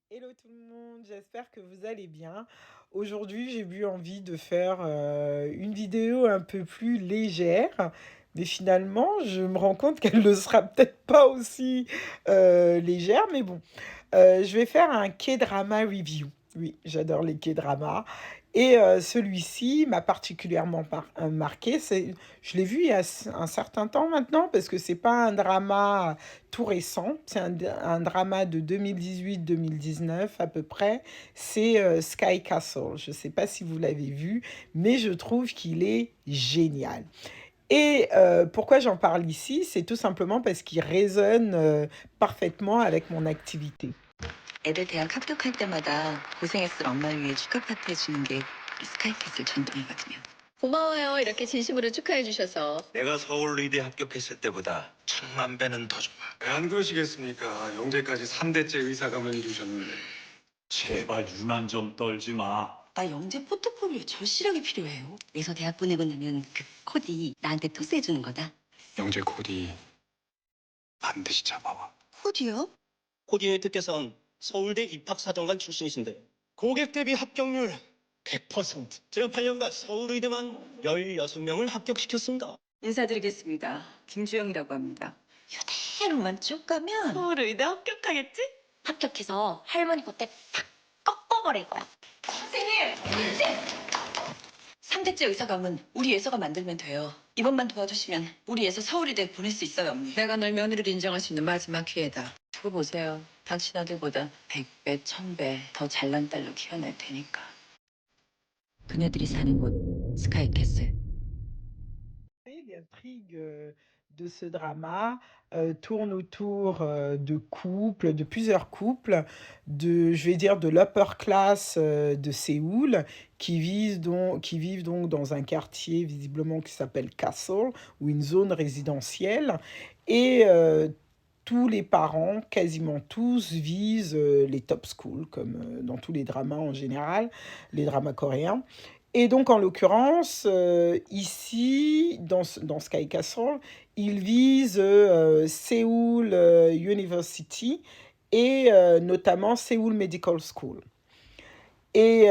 Hello tout le monde, j'espère que vous allez bien. Aujourd'hui, j'ai eu envie de faire une vidéo un peu plus légère, mais finalement, je me rends compte qu'elle ne sera peut-être pas aussi légère, mais bon. Je vais faire un K-drama review. Oui, j'adore les K-dramas. Et celui-ci m'a particulièrement marqué. Je l'ai vu il y a un certain temps maintenant, parce que c'est pas un drama tout récent. C'est un drama de 2018-2019 à peu près. C'est Sky Castle. Je ne sais pas si vous l'avez vu, mais je trouve qu'il est génial. Et pourquoi j'en parle ici? C'est tout simplement parce qu'il résonne parfaitement avec mon activité. 애들 대학 합격할 때마다 고생했을 엄마 위해 축하 파티 해주는 게 우리 스카이캐슬 전통이거든요. 고마워요. 이렇게 진심으로 축하해 주셔서. 내가 서울의대 합격했을 때보다 천만 배는 더 좋아. 왜 안 그러시겠습니까? 영재까지 3대째 의사 가면 주셨는데. 제발 유난 좀 떨지 마. 나 영재 포트폴리오에 절실하게 필요해요. 여기서 대학 보내고 나면 그 코디 나한테 토스해주는 거다. 영재 코디 반드시 잡아와. 코디요? 코디네이트께서는 서울대 입학사정관 출신이신데 고객 대비 합격률 100%. 제가 8년간 서울의대만 16명을 합격시켰습니다. 인사드리겠습니다. 김주영이라고 합니다. 이대로만 쭉 가면 서울의대 합격하겠지? 합격해서 할머니 콧대 탁 꺾어버릴 거야. 선생님! 3대째 의사 가면 우리 예서가 만들면 돼요. 이번만 도와주시면 우리 예서 서울의대 보낼 수 있어요, 언니. 내가 널 며느리로 인정할 수 있는 마지막 기회다. 두고 보세요. 당신 아들보다 100배, 1000배 더 잘난 딸로 키워낼 테니까. 그녀들이 사는 곳 스카이캐슬. L'intrigue de ce drama tourne autour de couples, de plusieurs couples, je vais dire de l'upper class de Séoul, qui vivent donc dans un quartier visiblement qui s'appelle Castle, ou une zone résidentielle, et tous les parents, quasiment tous, visent les top schools, comme dans tous les dramas en général, les dramas coréens. Et donc, en l'occurrence, ici, dans Sky Castle, ils visent Seoul University et notamment Seoul Medical School. Et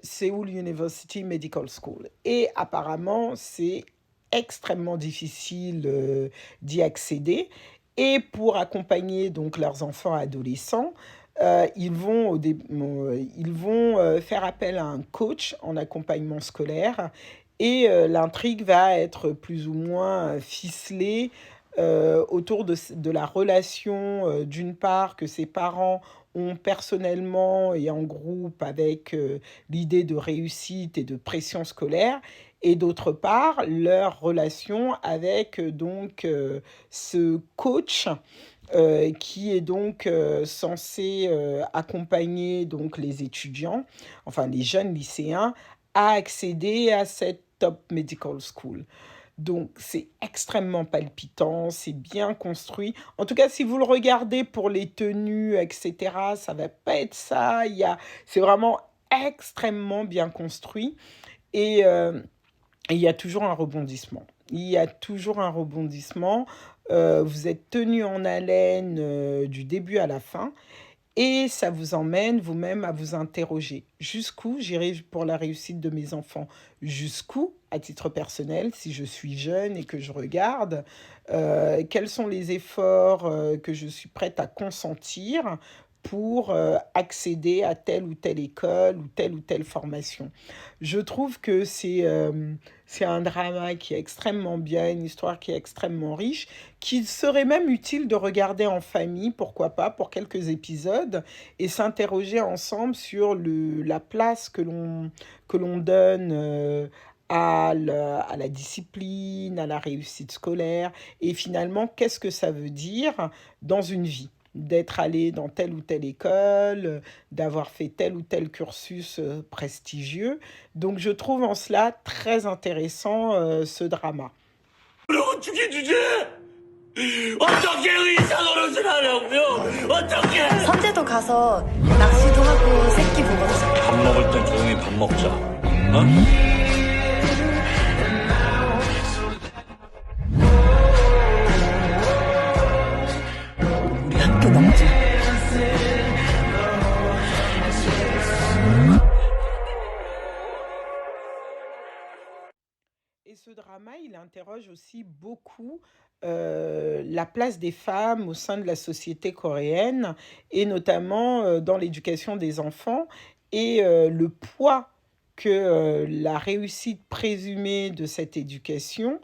Seoul University Medical School. Et apparemment, c'est extrêmement difficile d'y accéder. Et pour accompagner donc leurs enfants adolescents, ils vont faire appel à un coach en accompagnement scolaire et l'intrigue va être plus ou moins ficelée autour de la relation d'une part que ses parents ont personnellement et en groupe avec l'idée de réussite et de pression scolaire et d'autre part leur relation avec donc ce coach qui est donc censé accompagner donc les étudiants, enfin les jeunes lycéens, à accéder à cette top medical school. Donc c'est extrêmement palpitant, c'est bien construit. En tout cas, si vous le regardez pour les tenues, etc., ça va pas être ça. C'est vraiment extrêmement bien construit et il y a toujours un rebondissement. Il y a toujours un rebondissement. Vous êtes tenu en haleine du début à la fin et ça vous emmène vous-même à vous interroger. Jusqu'où j'irai pour la réussite de mes enfants? Jusqu'où, à titre personnel, si je suis jeune et que je regarde, quels sont les efforts que je suis prête à consentir pour accéder à telle ou telle école ou telle formation. Je trouve que c'est un drama qui est extrêmement bien, une histoire qui est extrêmement riche, qu'il serait même utile de regarder en famille, pourquoi pas, pour quelques épisodes, et s'interroger ensemble sur la place que l'on donne à la discipline, à la réussite scolaire, et finalement, qu'est-ce que ça veut dire dans une vie d'être allé dans telle ou telle école, d'avoir fait tel ou tel cursus prestigieux. Donc je trouve en cela très intéressant ce drama. 그리고 죽여주지! 어떻게 의사 노릇을 하냐고요? 어떻게! 선재도 가서 낚시도 하고 새끼 보거든. 밥 먹을 땐 조용히 밥 먹자. 어? 우리 학교 넘자. drama, il interroge aussi beaucoup la place des femmes au sein de la société coréenne et notamment dans l'éducation des enfants et le poids que la réussite présumée de cette éducation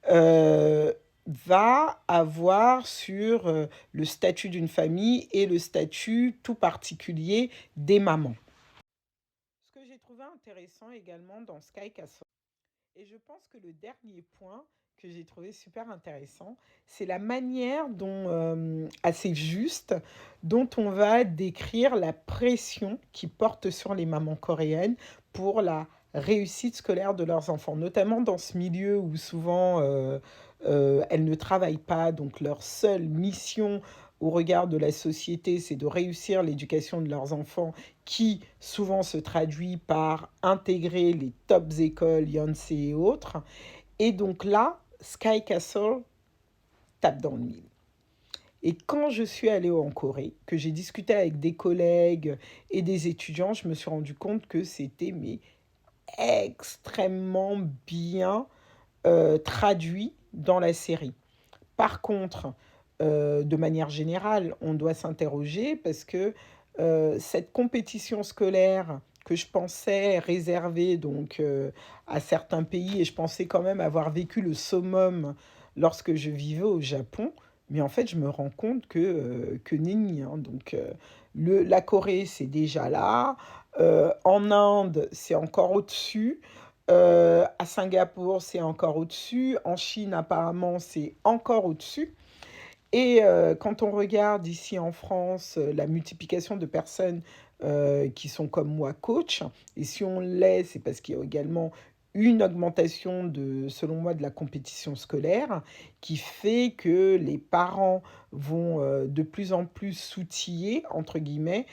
euh, va avoir sur le statut d'une famille et le statut tout particulier des mamans. Ce que j'ai trouvé intéressant également dans Sky Castle, et je pense que le dernier point que j'ai trouvé super intéressant, c'est la manière dont, assez juste, dont on va décrire la pression qui porte sur les mamans coréennes pour la réussite scolaire de leurs enfants, notamment dans ce milieu où souvent elles ne travaillent pas, donc leur seule mission au regard de la société, c'est de réussir l'éducation de leurs enfants qui souvent se traduit par intégrer les tops écoles, Yonsei et autres. Et donc là, Sky Castle tape dans le mille. Et quand je suis allée en Corée, que j'ai discuté avec des collègues et des étudiants, je me suis rendu compte que c'était mais, extrêmement bien traduit dans la série. Par contre, de manière générale, on doit s'interroger parce que cette compétition scolaire que je pensais réservée donc à certains pays et je pensais quand même avoir vécu le summum lorsque je vivais au Japon, mais en fait je me rends compte que nenni, hein. Donc la Corée c'est déjà là, en Inde c'est encore au-dessus, à Singapour c'est encore au-dessus, en Chine apparemment c'est encore au-dessus. Et quand on regarde ici en France la multiplication de personnes qui sont comme moi coach, et si on l'est, c'est parce qu'il y a également une augmentation de, selon moi, de la compétition scolaire qui fait que les parents vont de plus en plus s'outiller, entre guillemets,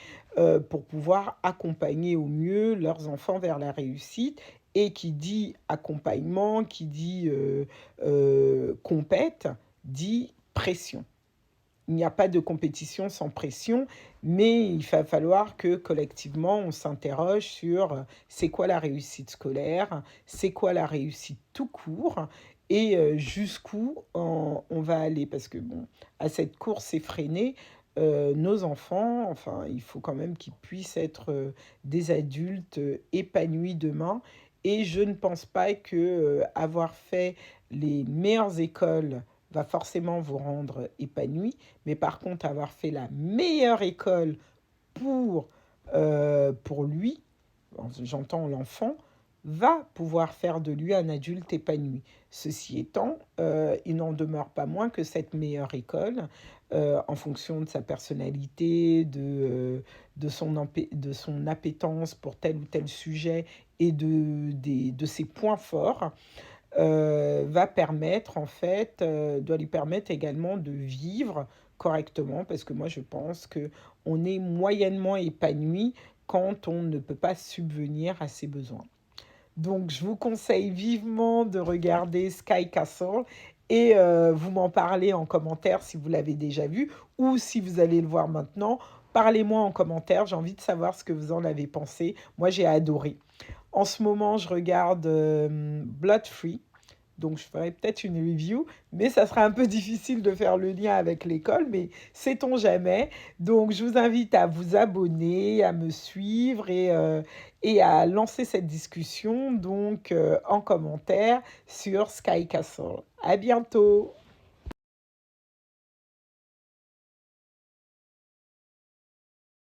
pour pouvoir accompagner au mieux leurs enfants vers la réussite. Et qui dit accompagnement, qui dit compète, dit pression. Il n'y a pas de compétition sans pression, mais il va falloir que collectivement on s'interroge sur c'est quoi la réussite scolaire, c'est quoi la réussite tout court et jusqu'où on va aller. Parce que bon, à cette course effrénée, nos enfants, enfin, il faut quand même qu'ils puissent être des adultes épanouis demain. Et je ne pense pas que avoir fait les meilleures écoles va forcément vous rendre épanoui, mais par contre, avoir fait la meilleure école pour, pour lui, j'entends l'enfant, va pouvoir faire de lui un adulte épanoui. Ceci étant, il n'en demeure pas moins que cette meilleure école, en fonction de sa personnalité, de son appétence pour tel ou tel sujet et de ses points forts, va permettre en fait, doit lui permettre également de vivre correctement parce que moi je pense que on est moyennement épanoui quand on ne peut pas subvenir à ses besoins. Donc je vous conseille vivement de regarder Sky Castle et vous m'en parlez en commentaire si vous l'avez déjà vu ou si vous allez le voir maintenant. Parlez-moi en commentaire, j'ai envie de savoir ce que vous en avez pensé. Moi j'ai adoré. En ce moment, je regarde Blood Free. Donc, je ferai peut-être une review, mais ça sera un peu difficile de faire le lien avec l'école, mais sait-on jamais. Donc, je vous invite à vous abonner, à me suivre et à lancer cette discussion donc en commentaire sur Sky Castle. À bientôt!